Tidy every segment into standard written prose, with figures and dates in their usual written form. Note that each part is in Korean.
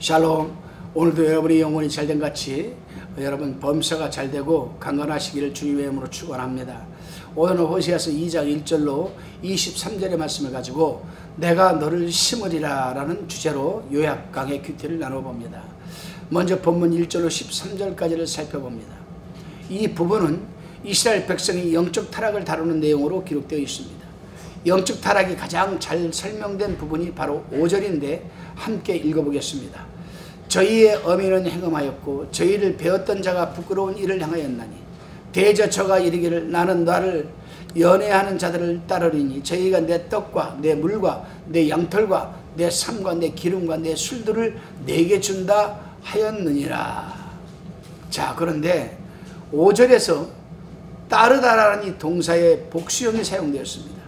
샬롬. 오늘도 여러분의 영혼이 잘된 같이 여러분 범사가 잘되고 강건하시기를 주님의 이름으로 축원합니다. 오늘은 호세아서 2장 1절로 23절의 말씀을 가지고 내가 너를 심으리라 라는 주제로 요약 강의 큐티를 나눠봅니다. 먼저 본문 1절로 13절까지를 살펴봅니다. 이 부분은 이스라엘 백성이 영적 타락을 다루는 내용으로 기록되어 있습니다. 영적 타락이 가장 잘 설명된 부분이 바로 5절인데 함께 읽어보겠습니다. 저희의 어미는 행음하였고 저희를 배웠던 자가 부끄러운 일을 행하였나니 대저 저가 이르기를 나는 나를 연애하는 자들을 따르리니 저희가 내 떡과 내 물과 내 양털과 내 삶과 내 기름과 내 술들을 내게 준다 하였느니라. 자, 그런데 5절에서 따르다라는 이 동사의 복수형이 사용되었습니다.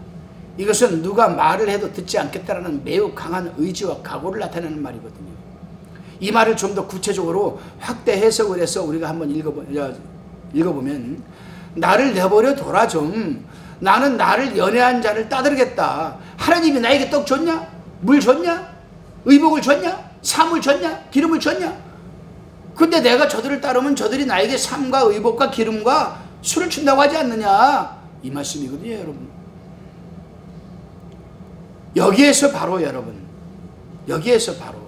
이것은 누가 말을 해도 듣지 않겠다라는 매우 강한 의지와 각오를 나타내는 말이거든요. 이 말을 좀 더 구체적으로 확대 해석을 해서 우리가 한번 읽어보면 나를 내버려 둬라 좀. 나는 나를 연애한 자를 따르겠다. 하나님이 나에게 떡 줬냐? 물 줬냐? 의복을 줬냐? 삶을 줬냐? 기름을 줬냐? 근데 내가 저들을 따르면 저들이 나에게 삶과 의복과 기름과 술을 준다고 하지 않느냐? 이 말씀이거든요, 여러분. 여기에서 바로 여러분, 여기에서 바로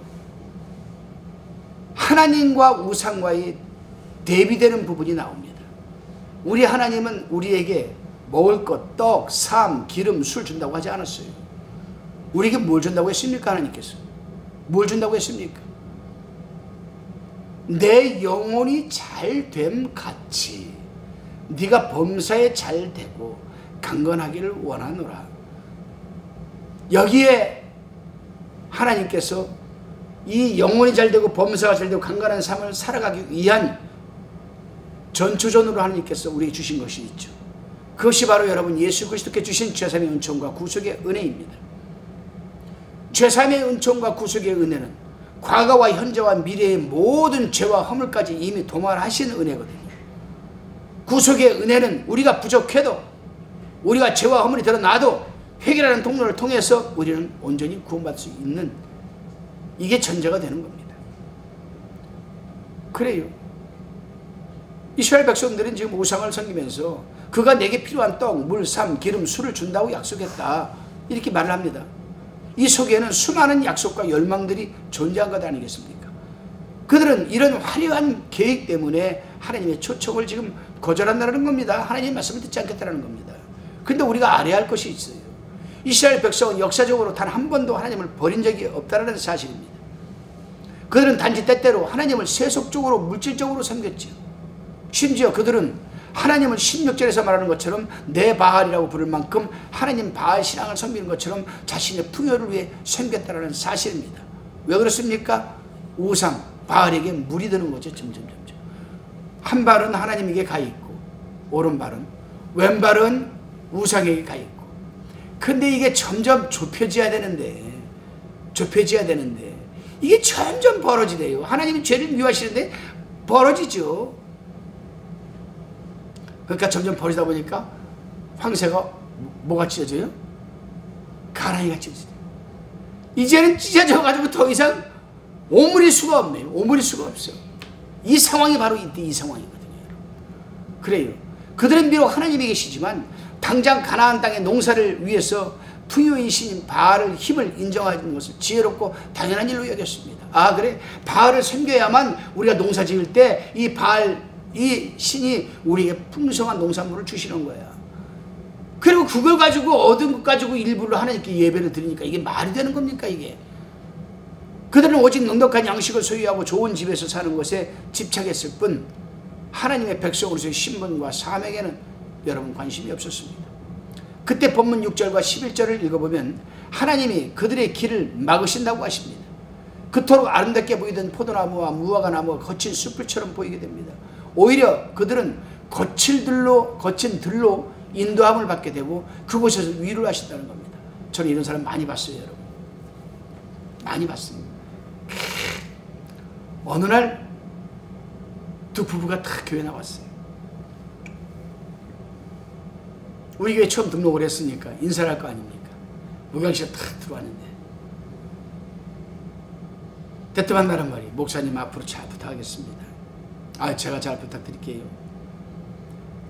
하나님과 우상과의 대비되는 부분이 나옵니다. 우리 하나님은 우리에게 먹을 것, 떡, 삶, 기름, 술 준다고 하지 않았어요. 우리에게 뭘 준다고 했습니까? 하나님께서 뭘 준다고 했습니까? 내 영혼이 잘됨 같이 네가 범사에 잘되고 강건하기를 원하노라. 여기에 하나님께서 이 영혼이 잘되고 범사가 잘되고 강건한 삶을 살아가기 위한 전초전으로 하나님께서 우리에게 주신 것이 있죠. 그것이 바로 여러분 예수 그리스도께 주신 죄사함의 은총과 구속의 은혜입니다. 죄사함의 은총과 구속의 은혜는 과거와 현재와 미래의 모든 죄와 허물까지 이미 도말하신 은혜거든요. 구속의 은혜는 우리가 부족해도 우리가 죄와 허물이 드러나도 회개라는 통로를 통해서 우리는 온전히 구원받을 수 있는 이게 전제가 되는 겁니다. 그래요. 이스라엘 백성들은 지금 우상을 섬기면서 그가 내게 필요한 떡, 물, 삶, 기름, 술을 준다고 약속했다. 이렇게 말을 합니다. 이 속에는 수많은 약속과 열망들이 존재한 것 아니겠습니까? 그들은 이런 화려한 계획 때문에 하나님의 초청을 지금 거절한다는 겁니다. 하나님의 말씀을 듣지 않겠다는 겁니다. 근데 우리가 알아야 할 것이 있어요. 이스라엘 백성은 역사적으로 단 한 번도 하나님을 버린 적이 없다는 사실입니다. 그들은 단지 때때로 하나님을 세속적으로 물질적으로 섬겼죠. 심지어 그들은 하나님을 16절에서 말하는 것처럼 내 바알이라고 부를 만큼 하나님 바알 신앙을 섬기는 것처럼 자신의 풍요를 위해 섬겼다는 사실입니다. 왜 그렇습니까? 우상, 바알에게 물이 드는 거죠. 점점. 한 발은 하나님에게 가 있고 오른발은 왼발은 우상에게 가 있고. 근데 이게 점점 좁혀져야 되는데 이게 점점 벌어지대요. 하나님이 죄를 미워하시는데 벌어지죠. 그러니까 점점 벌어지다 보니까 황새가 뭐가 찢어져요? 가랑이가 찢어져요. 이제는 찢어져가지고 더 이상 오므릴 수가 없네요. 오므릴 수가 없어요. 이 상황이 바로 이 상황이거든요. 그래요. 그들은 비록 하나님이 계시지만 당장 가나안 땅의 농사를 위해서 풍요인 신인 바알을 힘을 인정하는 것을 지혜롭고 당연한 일로 여겼습니다. 아, 그래? 바알을 섬겨야만 우리가 농사 지을 때 이 바알, 이 신이 우리에게 풍성한 농산물을 주시는 거야. 그리고 그걸 가지고 얻은 것 가지고 일부러 하나님께 예배를 드리니까 이게 말이 되는 겁니까, 이게? 그들은 오직 넉넉한 양식을 소유하고 좋은 집에서 사는 것에 집착했을 뿐 하나님의 백성으로서의 신분과 사명에는 여러분 관심이 없었습니다. 그때 본문 6절과 11절을 읽어보면 하나님이 그들의 길을 막으신다고 하십니다. 그토록 아름답게 보이던 포도나무와 무화과 나무가 거친 숯불처럼 보이게 됩니다. 오히려 그들은 거친 들로 인도함을 받게 되고 그곳에서 위로를 하신다는 겁니다. 저는 이런 사람 많이 봤어요, 여러분. 많이 봤습니다. 어느 날 두 부부가 다 교회 나왔어요. 우리 교회 처음 등록을 했으니까 인사를 할 거 아닙니까? 무경 씨가 탁 들어왔는데 대뜸한다는 말이 목사님 앞으로 잘 부탁하겠습니다. 제가 잘 부탁드릴게요.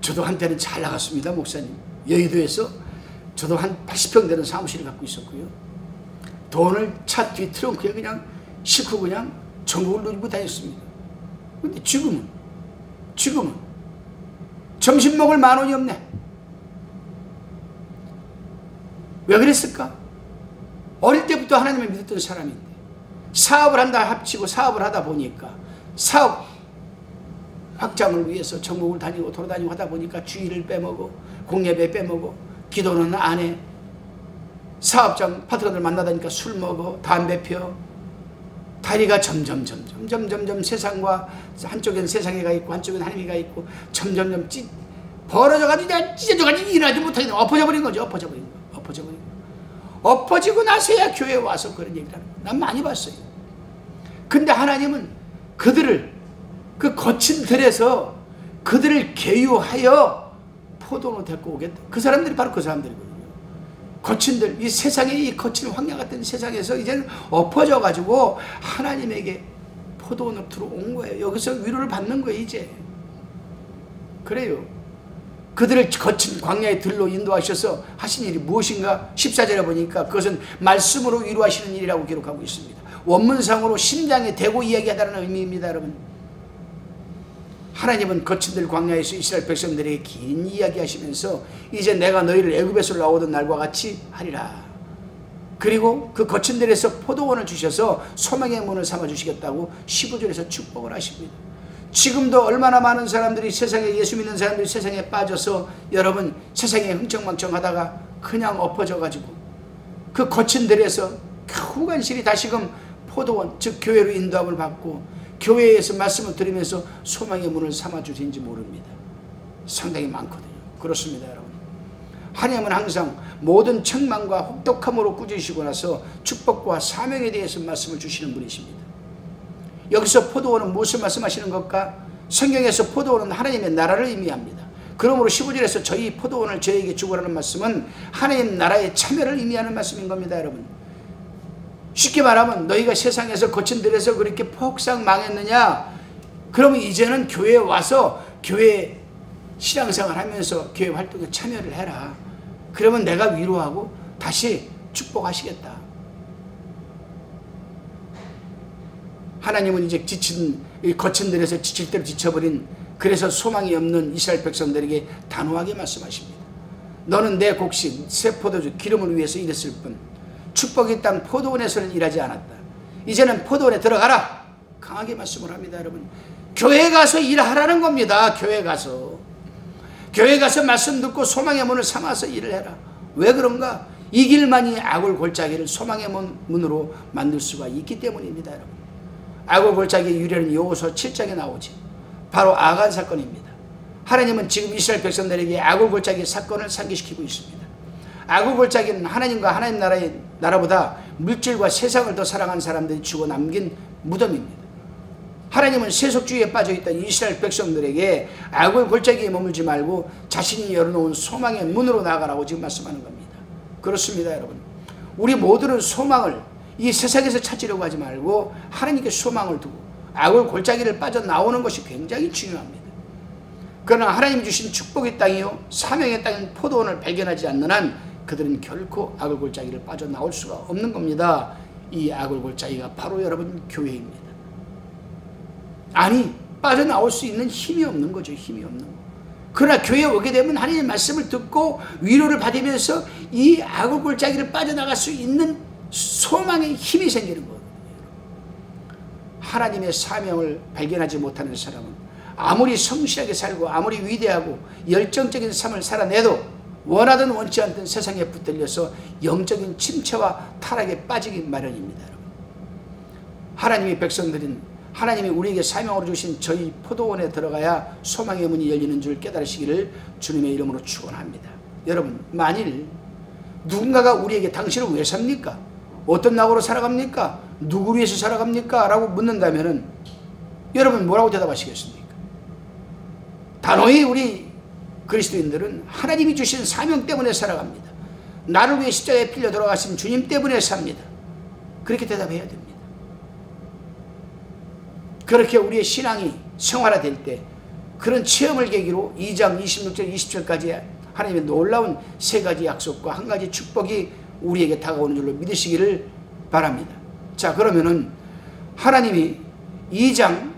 저도 한때는 잘 나갔습니다. 목사님. 여의도에서 저도 한 80평 되는 사무실을 갖고 있었고요. 돈을 차 뒤 트렁크에 그냥 싣고 그냥 전국을 누리고 다녔습니다. 근데 지금은 점심 먹을 10,000원이 없네. 왜 그랬을까? 어릴 때부터 하나님을 믿었던 사람인데 사업을 한다 합치고 사업을 하다 보니까 사업 확장을 위해서 전국을 다니고 돌아다니고 하다 보니까 주일을 빼먹어, 공예배 빼먹어, 기도는 안 해, 사업장 파트너들 만나다니까 술 먹어, 담배 펴. 다리가 점점 세상과 한쪽엔 세상에가 있고 한쪽엔 하나님이가 있고 점점 벌어져가지고 내가 찢어져가지고 일하지 못하게 엎어져 버린 거죠. 엎어지고 나서야 교회에 와서 그런 얘기를 하는 거예요. 난 많이 봤어요. 근데 하나님은 그들을 그 거친 들에서 그들을 계유하여 포도로 데리고 오겠다. 그 사람들이 바로 그 사람들이거든요. 거친 들, 이 세상에 이 거친 황야 같은 세상에서 이제는 엎어져 가지고 하나님에게 포도원으로 들어온 거예요. 여기서 위로를 받는 거예요. 이제 그래요. 그들을 거친 광야의 들로 인도하셔서 하신 일이 무엇인가? 14절에 보니까 그것은 말씀으로 위로하시는 일이라고 기록하고 있습니다. 원문상으로 심장에 대고 이야기하다는 의미입니다. 여러분, 하나님은 거친들 광야에서 이스라엘 백성들에게 긴 이야기 하시면서 이제 내가 너희를 애굽에서 나오던 날과 같이 하리라. 그리고 그 거친들에서 포도원을 주셔서 소망의 문을 삼아주시겠다고 15절에서 축복을 하십니다. 지금도 얼마나 많은 사람들이 세상에, 예수 믿는 사람들이 세상에 빠져서 여러분 세상에 흥청망청하다가 그냥 엎어져 가지고 그 거친 들에서 겨우 간신히 다시금 포도원, 즉 교회로 인도함을 받고 교회에서 말씀을 들으면서 소망의 문을 삼아주신지 모릅니다. 상당히 많거든요. 그렇습니다. 여러분, 하나님은 항상 모든 책망과 혹독함으로 꾸짖으시고 나서 축복과 사명에 대해서 말씀을 주시는 분이십니다. 여기서 포도원은 무엇을 말씀하시는 것까? 성경에서 포도원은 하나님의 나라를 의미합니다. 그러므로 15절에서 저희 포도원을 저에게 주고라는 말씀은 하나님 나라의 참여를 의미하는 말씀인 겁니다. 여러분, 쉽게 말하면 너희가 세상에서 거친 들에서 그렇게 폭삭 망했느냐? 그러면 이제는 교회에 와서 교회 신앙생활 하면서 교회 활동에 참여를 해라. 그러면 내가 위로하고 다시 축복하시겠다. 하나님은 이제 거친 들에서 지칠 대로 지쳐버린, 그래서 소망이 없는 이스라엘 백성들에게 단호하게 말씀하십니다. 너는 내 곡식 새 포도주 기름을 위해서 일했을 뿐 축복의 땅 포도원에서는 일하지 않았다. 이제는 포도원에 들어가라. 강하게 말씀을 합니다. 여러분, 교회에 가서 일하라는 겁니다. 교회에 가서 말씀 듣고 소망의 문을 삼아서 일을 해라. 왜 그런가? 이 길만이 아굴 골짜기를 소망의 문으로 만들 수가 있기 때문입니다. 여러분, 아굴 골짜기의 유래는 여호수아 7장에 나오지. 바로 아간 사건입니다. 하나님은 지금 이스라엘 백성들에게 아굴 골짜기 사건을 상기시키고 있습니다. 아굴 골짜기는 하나님과 하나님 나라보다 물질과 세상을 더 사랑한 사람들이 주고 남긴 무덤입니다. 하나님은 세속주의에 빠져있던 이스라엘 백성들에게 아굴 골짜기에 머물지 말고 자신이 열어놓은 소망의 문으로 나아가라고 지금 말씀하는 겁니다. 그렇습니다. 여러분, 우리 모두는 소망을 이 세상에서 찾으려고 하지 말고 하나님께 소망을 두고 아굴 골짜기를 빠져나오는 것이 굉장히 중요합니다. 그러나 하나님이 주신 축복의 땅이요 사명의 땅인 포도원을 발견하지 않는 한 그들은 결코 아굴 골짜기를 빠져나올 수가 없는 겁니다. 이 아굴 골짜기가 바로 여러분 교회입니다. 아니, 빠져나올 수 있는 힘이 없는 거죠. 힘이 없는 거. 그러나 교회에 오게 되면 하나님의 말씀을 듣고 위로를 받으면서 이 아굴 골짜기를 빠져나갈 수 있는 소망의 힘이 생기는 거예요. 하나님의 사명을 발견하지 못하는 사람은 아무리 성실하게 살고 아무리 위대하고 열정적인 삶을 살아내도 원하든 원치 않든 세상에 붙들려서 영적인 침체와 타락에 빠지기 마련입니다. 여러분, 하나님의 백성들은 하나님이 우리에게 사명으로 주신 저희 포도원에 들어가야 소망의 문이 열리는 줄 깨달으시기를 주님의 이름으로 축원합니다. 여러분, 만일 누군가가 우리에게 당신은 왜 삽니까? 어떤 낙으로 살아갑니까? 누구 위해서 살아갑니까? 라고 묻는다면 여러분 뭐라고 대답하시겠습니까? 단호히 우리 그리스도인들은 하나님이 주신 사명 때문에 살아갑니다. 나를 위해 십자가에 필려 돌아가신 주님 때문에 삽니다. 그렇게 대답해야 됩니다. 그렇게 우리의 신앙이 생활화될 때 그런 체험을 계기로 2장 26절 20절까지 하나님의 놀라운 세 가지 약속과 한 가지 축복이 우리에게 다가오는 줄로 믿으시기를 바랍니다. 자, 그러면은 하나님이 2장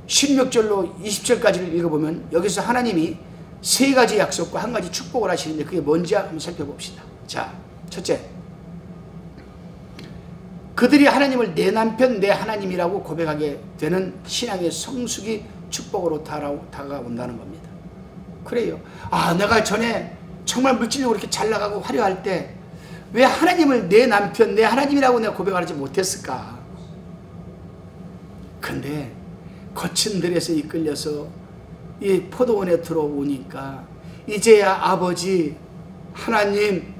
16절로 20절까지를 읽어보면 여기서 하나님이 세 가지 약속과 한 가지 축복을 하시는데 그게 뭔지 한번 살펴봅시다. 자, 첫째, 그들이 하나님을 내 남편 내 하나님이라고 고백하게 되는 신앙의 성숙이 축복으로 다가온다는 겁니다. 그래요. 아, 내가 전에 정말 물질적으로 이렇게 잘 나가고 화려할 때 왜 하나님을 내 남편 내 하나님이라고 내가 고백하지 못했을까? 근데 거친 들에서 이끌려서 이 포도원에 들어오니까 이제야 아버지 하나님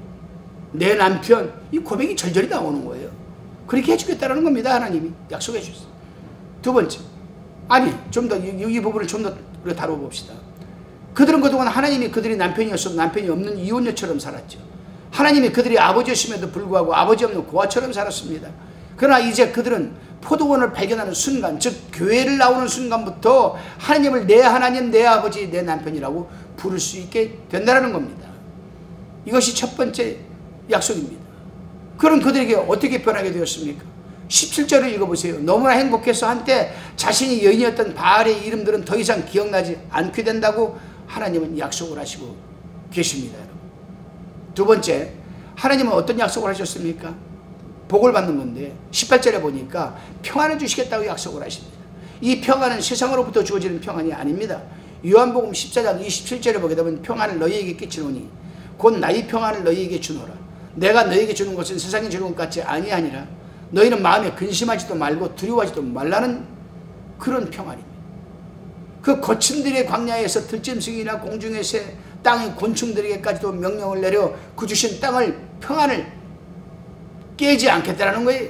내 남편 이 고백이 절절히 나오는 거예요. 그렇게 해주겠다는 겁니다. 하나님이 약속해 주셨어요. 두 번째, 아니 좀 더 이 부분을 좀 더 우리가 다뤄봅시다. 그들은 그동안 하나님이 그들이 남편이었어도 남편이 없는 이혼녀처럼 살았죠. 하나님이 그들이 아버지였음에도 불구하고 아버지 없는 고아처럼 살았습니다. 그러나 이제 그들은 포도원을 발견하는 순간, 즉 교회를 나오는 순간부터 하나님을 내 하나님, 내 아버지, 내 남편이라고 부를 수 있게 된다는 겁니다. 이것이 첫 번째 약속입니다. 그럼 그들에게 어떻게 변하게 되었습니까? 17절을 읽어보세요. 너무나 행복해서 한때 자신이 여인이었던 바알의 이름들은 더 이상 기억나지 않게 된다고 하나님은 약속을 하시고 계십니다. 여러분. 두 번째, 하나님은 어떤 약속을 하셨습니까? 복을 받는 건데 18절에 보니까 평안을 주시겠다고 약속을 하십니다. 이 평안은 세상으로부터 주어지는 평안이 아닙니다. 요한복음 14장 27절에 보게 되면 평안을 너희에게 끼치노니 곧 나의 평안을 너희에게 주노라. 내가 너희에게 주는 것은 세상이 주는 것 같지 아니하니라. 너희는 마음에 근심하지도 말고 두려워하지도 말라는 그런 평안입니다. 그 거친 들의 광야에서 들짐승이나 공중의 새, 땅의 곤충들에게까지도 명령을 내려 그 주신 땅을 평안을 깨지 않겠다라는 거예요.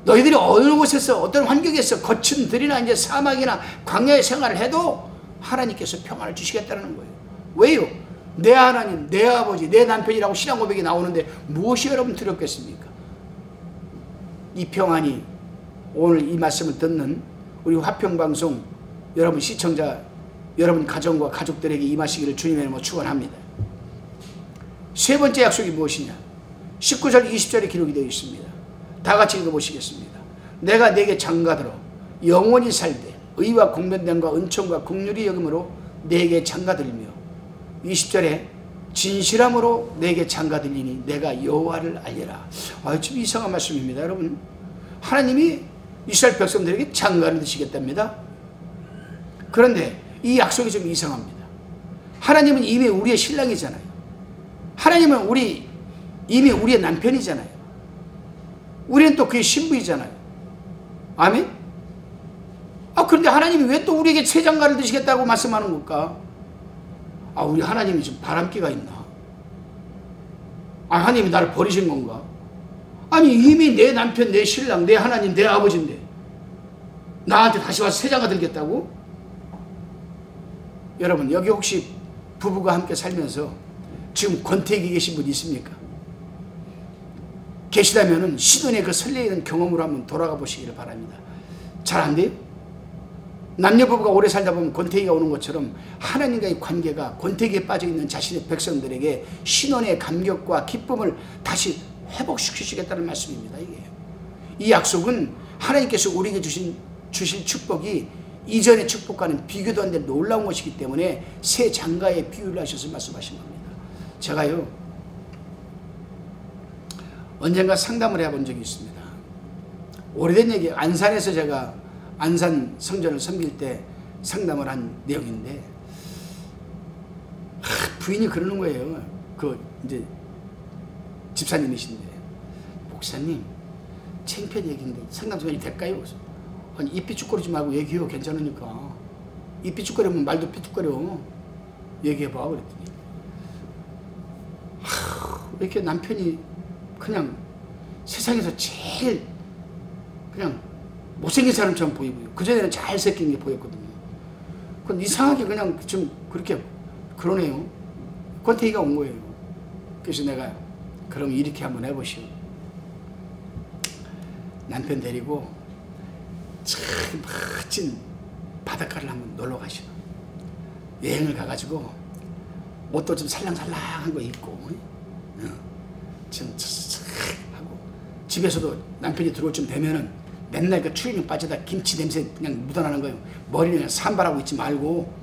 너희들이 어느 곳에서 어떤 환경에서 거친 들이나 이제 사막이나 광야의 생활을 해도 하나님께서 평안을 주시겠다는 거예요. 왜요? 내 하나님, 내 아버지, 내 남편이라고 신앙 고백이 나오는데 무엇이 여러분 두렵겠습니까? 이 평안이 오늘 이 말씀을 듣는 우리 화평방송 여러분 시청자, 여러분 가정과 가족들에게 임하시기를 주님의 이름으로 축원합니다. 세 번째 약속이 무엇이냐? 19절 20절에 기록이 되어 있습니다. 다 같이 읽어보시겠습니다. 내가 네게 장가들어 영원히 살되 의와 공변됨과 은총과 긍휼이 여김으로 네게 장가들며 20절에 진실함으로 네게 장가들리니 내가 여호와를 알리라. 좀 이상한 말씀입니다. 여러분, 하나님이 이스라엘 백성들에게 장가를 드시겠답니다. 그런데 이 약속이 좀 이상합니다. 하나님은 이미 우리의 신랑이잖아요. 하나님은 이미 우리의 남편이잖아요. 우리는 또 그의 신부이잖아요. 아멘? 그런데 하나님이 왜 또 우리에게 새 장가를 드시겠다고 말씀하는 걸까? 우리 하나님이 좀 바람기가 있나? 하나님이 나를 버리신 건가? 아니 이미 내 남편, 내 신랑, 내 하나님, 내 아버지인데 나한테 다시 와서 새 장가 들겠다고? 여러분, 여기 혹시 부부가 함께 살면서 지금 권태기 계신 분 있습니까? 계시다면은 시돈의 그 설레이는 경험으로 한번 돌아가 보시기를 바랍니다. 잘 안 돼요? 남녀 부부가 오래 살다 보면 권태기가 오는 것처럼 하나님과의 관계가 권태기에 빠져있는 자신의 백성들에게 신원의 감격과 기쁨을 다시 회복시키시겠다는 말씀입니다. 이 약속은 하나님께서 우리에게 주실 축복이 이전의 축복과는 비교도 안 될 놀라운 것이기 때문에 새 장가에 비유를 하셔서 말씀하신 겁니다. 제가요 언젠가 상담을 해본 적이 있습니다. 오래된 얘기, 안산에서 제가 안산 성전을 섬길 때 상담을 한 내용인데 부인이 그러는 거예요. 이제 집사님이신데, 목사님 창피한 얘기인데 상담 좀 될까요? 아니 입 삐죽거리지 말고 얘기해요. 괜찮으니까. 입 삐죽거리면 말도 삐죽거려. 얘기해봐. 그랬더니 왜 이렇게 남편이 그냥 세상에서 제일 그냥 못생긴 사람처럼 보이고요. 그전에는 잘생긴 게 보였거든요. 그건 이상하게 그냥 좀 그렇게 그러네요. 권태기가 온 거예요. 그래서 내가 그럼 이렇게 한번 해보시오. 남편 데리고 참 멋진 바닷가를 한번 놀러 가시고 여행을 가가지고 옷도 좀 살랑살랑한 거 입고 좀 하고 집에서도 남편이 들어올 쯤 되면은 맨날 그 추리닝 빠져다 김치 냄새 그냥 묻어나는 거예요. 머리를 그냥 산발하고 있지 말고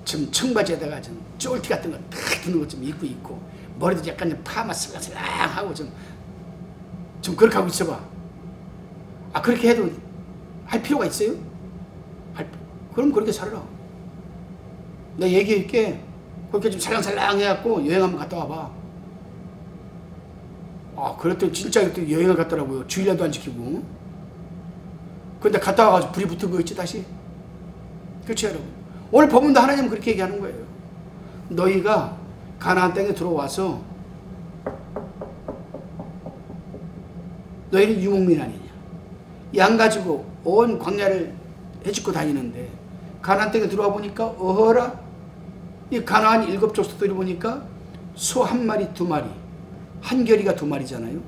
좀 청바지에다가 좀 쫄티 같은 거 탁 드는 거 좀 입고 있고 머리도 약간 좀 파마 슬랑슬랑하고 좀 그렇게 하고 있어봐. 아 그렇게 해도 할 필요가 있어요? 그럼 그렇게 살아라. 내가 얘기할게. 그렇게 좀 살랑살랑 해갖고 여행 한번 갔다 와봐. 아 그랬더니 진짜 그때 여행을 갔더라고요. 주일날도 안 지키고. 근데 갔다 와가지고 불이 붙은 거 있지 다시. 그렇지 여러분. 오늘 법문도 하나님은 그렇게 얘기하는 거예요. 너희가 가나안 땅에 들어와서 너희는 유목민 아니냐. 양 가지고 온 광야를 헤집고 다니는데 가나안 땅에 들어와 보니까 어허라 이 가나안 7족속들이 보니까 소 1마리 2마리 한결이가 2마리잖아요.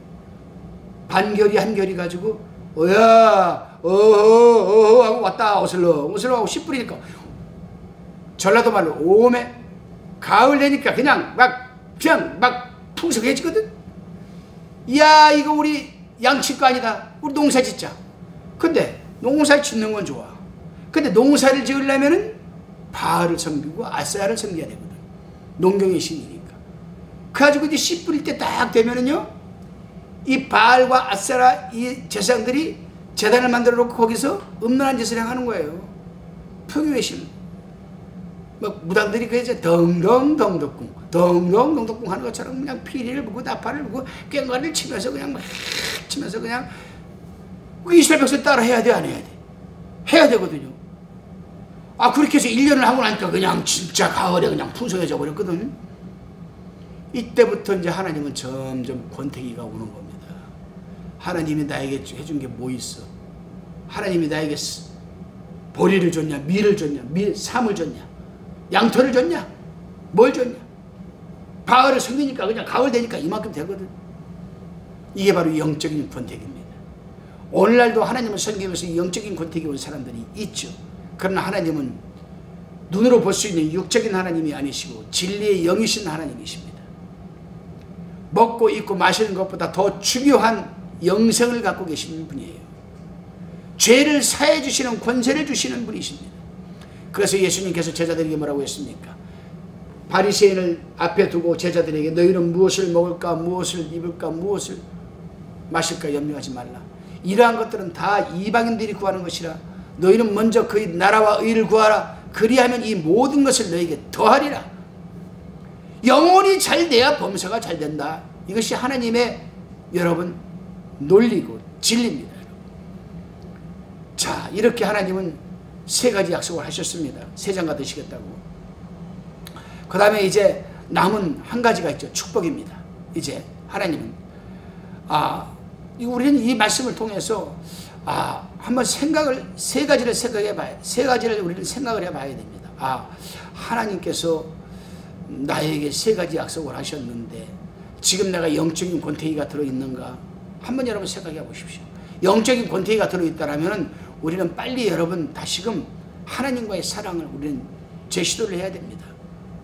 반결이 한결이 가지고 어야 어허 하고 왔다 어슬렁 하고 씨 뿌리니까 전라도 말로 오메 가을 되니까 그냥 막 풍성해지거든. 이야 이거 우리 양치거 아니다. 우리 농사 짓자. 근데 농사 짓는 건 좋아. 근데 농사를 지으려면은 바알을 섬기고 아세라를 섬겨야 되거든. 농경의 신이니까. 그래가지고 이제 씨 뿌릴 때 딱 되면은요, 이 바알과 아세라 이 제사장들이 제단을 만들어 놓고 거기서 음란한 짓을 행하는 거예요. 풍요의 신. 막 무당들이 그래서 덩덩덩덕궁 하는 것처럼 그냥 피리를 부고 나팔을 부고 꽹과리를 치면서 그냥 막 치면서 그냥 이스라엘 백성 따라 해야 돼 안 해야 돼? 해야 되거든요. 아 그렇게 해서 1년을 하고 나니까 그냥 진짜 가을에 그냥 풍성해져 버렸거든. 이때부터 이제 하나님은 점점 권태기가 오는 겁니다. 하나님이 나에게 해준 게 뭐 있어? 하나님이 나에게 보리를 줬냐, 밀을 줬냐, 삶을 줬냐, 양털을 줬냐, 뭘 줬냐? 가을을 섬기니까 그냥 가을 되니까 이만큼 되거든. 이게 바로 영적인 권태기입니다. 오늘날도 하나님을 섬기면서 영적인 권태기 온 사람들이 있죠. 그러나 하나님은 눈으로 볼 수 있는 육적인 하나님이 아니시고 진리의 영이신 하나님이십니다. 먹고 입고 마시는 것보다 더 중요한 영생을 갖고 계시는 분이에요. 죄를 사해 주시는 권세를 주시는 분이십니다. 그래서 예수님께서 제자들에게 뭐라고 했습니까? 바리새인을 앞에 두고 제자들에게 너희는 무엇을 먹을까, 무엇을 입을까, 무엇을 마실까 염려하지 말라. 이러한 것들은 다 이방인들이 구하는 것이라. 너희는 먼저 그의 나라와 의를 구하라. 그리하면 이 모든 것을 너희에게 더하리라. 영혼이 잘 돼야 범사가 잘 된다. 이것이 하나님의 여러분 논리고 진리입니다. 자, 이렇게 하나님은 3가지 약속을 하셨습니다. 세장가 되시겠다고. 그 다음에 이제 남은 한 가지가 있죠. 축복입니다. 이제 하나님은 우리는 이 말씀을 통해서 한번 생각을 3가지를 생각해 봐야 3가지를 우리는 생각을 해 봐야 됩니다. 하나님께서 나에게 3가지 약속을 하셨는데 지금 내가 영적인 권태기가 들어있는가? 한번 여러분 생각해 보십시오. 영적인 권태기가 들어있다면 우리는 빨리 여러분 다시금 하나님과의 사랑을 우리는 재시도를 해야 됩니다.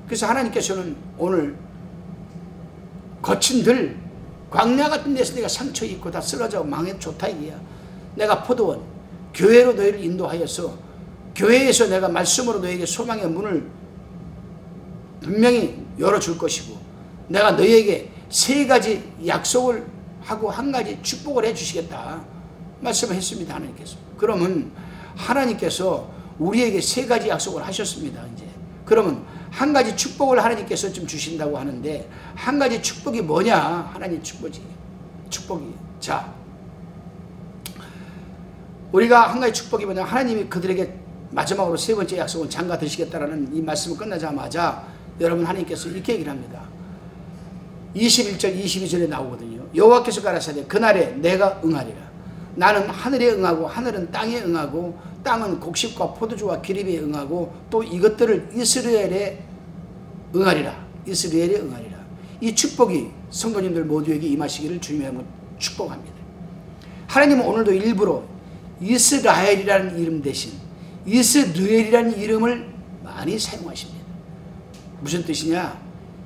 그래서 하나님께서는 오늘 거친 들 광야 같은 데서 내가 상처 입고 다 쓰러져 망해 좋다 이게야. 내가 포도원 교회로 너희를 인도하여서 교회에서 내가 말씀으로 너에게 소망의 문을 분명히 열어줄 것이고 내가 너희에게 3가지 약속을 하고 1가지 축복을 해주시겠다 말씀을 했습니다. 하나님께서. 그러면 하나님께서 우리에게 3가지 약속을 하셨습니다. 이제 그러면 1가지 축복을 하나님께서 좀 주신다고 하는데 1가지 축복이 뭐냐? 하나님 축복이. 자, 우리가 1가지 축복이 뭐냐? 하나님이 그들에게 마지막으로 3번째 약속은 장가 드시겠다라는 이 말씀을 끝나자마자 여러분 하나님께서 이렇게 얘기를 합니다. 21절 22절에 나오거든요. 여호와께서 가라사대 그날에 내가 응하리라. 나는 하늘에 응하고 하늘은 땅에 응하고 땅은 곡식과 포도주와 기름에 응하고 또 이것들을 이스라엘에 응하리라. 이스라엘에 응하리라. 이 축복이 성도님들 모두에게 임하시기를 주님의 이름으로 축복합니다. 하나님은 오늘도 일부러 이스라엘이라는 이름 대신 이스르엘이라는 이름을 많이 사용하십니다. 무슨 뜻이냐?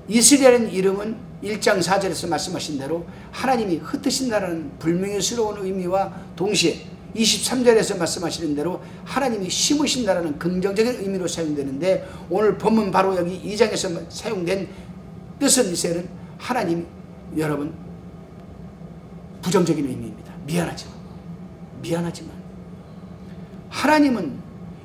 이스라엘이라는 이름은 1장 4절에서 말씀하신 대로 하나님이 흩으신다는 불명예스러운 의미와 동시에 23절에서 말씀하시는 대로 하나님이 심으신다는 긍정적인 의미로 사용되는데, 오늘 본문 바로 여기 2장에서 사용된 뜻은 이스라엘은 하나님, 여러분, 부정적인 의미입니다. 미안하지만 하나님은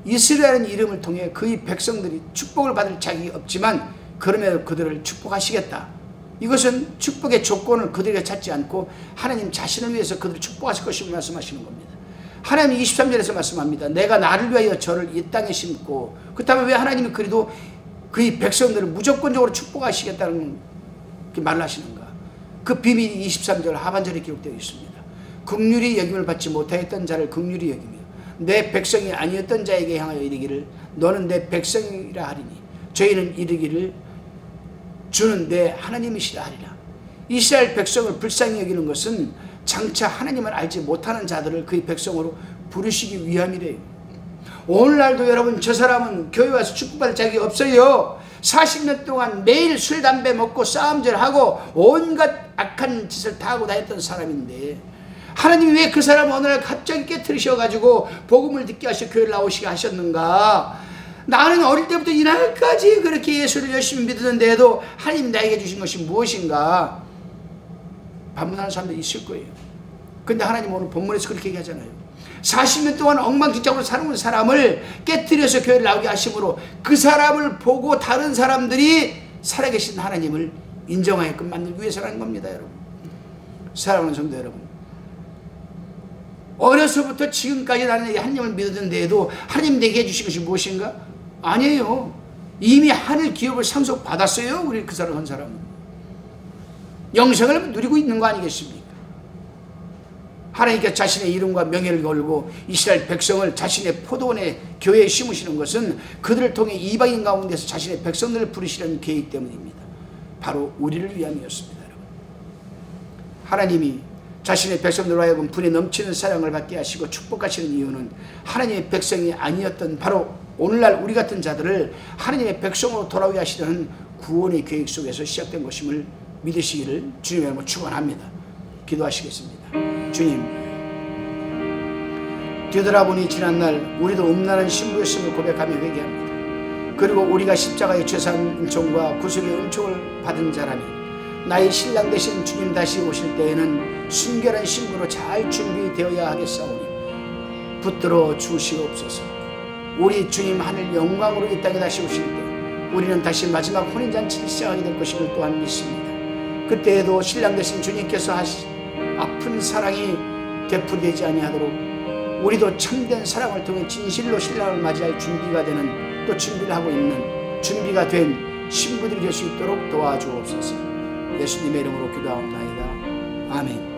이스라엘이라는 이름을 통해 그의 백성들이 축복을 받을 자격이 없지만 그럼에도 그들을 축복하시겠다. 이것은 축복의 조건을 그들에게 찾지 않고 하나님 자신을 위해서 그들을 축복하실 것임을 말씀하시는 겁니다. 하나님이 23절에서 말씀합니다. 내가 나를 위하여 저를 이 땅에 심고, 그렇다면 왜 하나님이 그래도 그의 백성들을 무조건적으로 축복하시겠다는 말을 하시는가? 그 비밀이 23절 하반절에 기록되어 있습니다. 긍휼히 여김을 받지 못하였던 자를 긍휼히 여기며 내 백성이 아니었던 자에게 향하여 이르기를 너는 내 백성이라 하리니 저희는 이르기를 주는 내 하나님이시라 하리라. 이스라엘 백성을 불쌍히 여기는 것은 장차 하나님을 알지 못하는 자들을 그의 백성으로 부르시기 위함이래요. 오늘날도 여러분, 저 사람은 교회 와서 축복받을 자격이 없어요. 40년 동안 매일 술 담배 먹고 싸움질하고 온갖 악한 짓을 다 하고 다녔던 사람인데 하나님이 왜 그 사람을 어느 날 갑자기 깨트리셔가지고 복음을 듣게 하셔 교회를 나오시게 하셨는가? 나는 어릴 때부터 이날까지 그렇게 예수를 열심히 믿었는데도 하나님 나에게 주신 것이 무엇인가? 반문하는 사람들이 있을 거예요. 근데 하나님 오늘 본문에서 그렇게 얘기하잖아요. 40년 동안 엉망진창으로 살아온 사람을 깨트려서 교회를 나오게 하심으로 그 사람을 보고 다른 사람들이 살아계신 하나님을 인정하게끔 만들기 위해서라는 겁니다. 여러분, 사랑하는 성도 여러분, 어려서부터 지금까지 나는 하나님을 믿었는데도 하나님 내게 해주신 것이 무엇인가? 아니에요. 이미 하늘 기업을 상속받았어요. 우리 그 사람 한 사람은 영생을 누리고 있는 거 아니겠습니까? 하나님께 자신의 이름과 명예를 걸고 이스라엘 백성을 자신의 포도원에 교회에 심으시는 것은 그들을 통해 이방인 가운데서 자신의 백성들을 부르시려는 계획 때문입니다. 바로 우리를 위함이었습니다. 여러분, 하나님이 자신의 백성들로 하여금 분에 넘치는 사랑을 받게 하시고 축복하시는 이유는 하나님의 백성이 아니었던 바로 오늘날 우리 같은 자들을 하나님의 백성으로 돌아오게 하시려는 구원의 계획 속에서 시작된 것임을 믿으시기를 주님의 이름으로 축원합니다. 기도하시겠습니다. 주님, 뒤돌아보니 지난날 우리도 음란한 신부였음을 고백하며 회개합니다. 그리고 우리가 십자가의 죄산 은총과 구속의 은총을 받은 자라니 나의 신랑 되신 주님 다시 오실 때에는 순결한 신부로 잘 준비되어야 하겠사오니 붙들어 주시옵소서. 우리 주님 하늘 영광으로 이 땅에 다시 오실 때 우리는 다시 마지막 혼인잔치를 시작하게 될 것임을 또한 믿습니다. 그때에도 신랑 되신 주님께서 아픈 사랑이 되풀이되지 아니하도록 우리도 참된 사랑을 통해 진실로 신랑을 맞이할 준비가 되는, 또 준비를 하고 있는 준비가 된 신부들이 될 수 있도록 도와주옵소서. 예수님의 이름으로 기도하옵나이다. 아멘.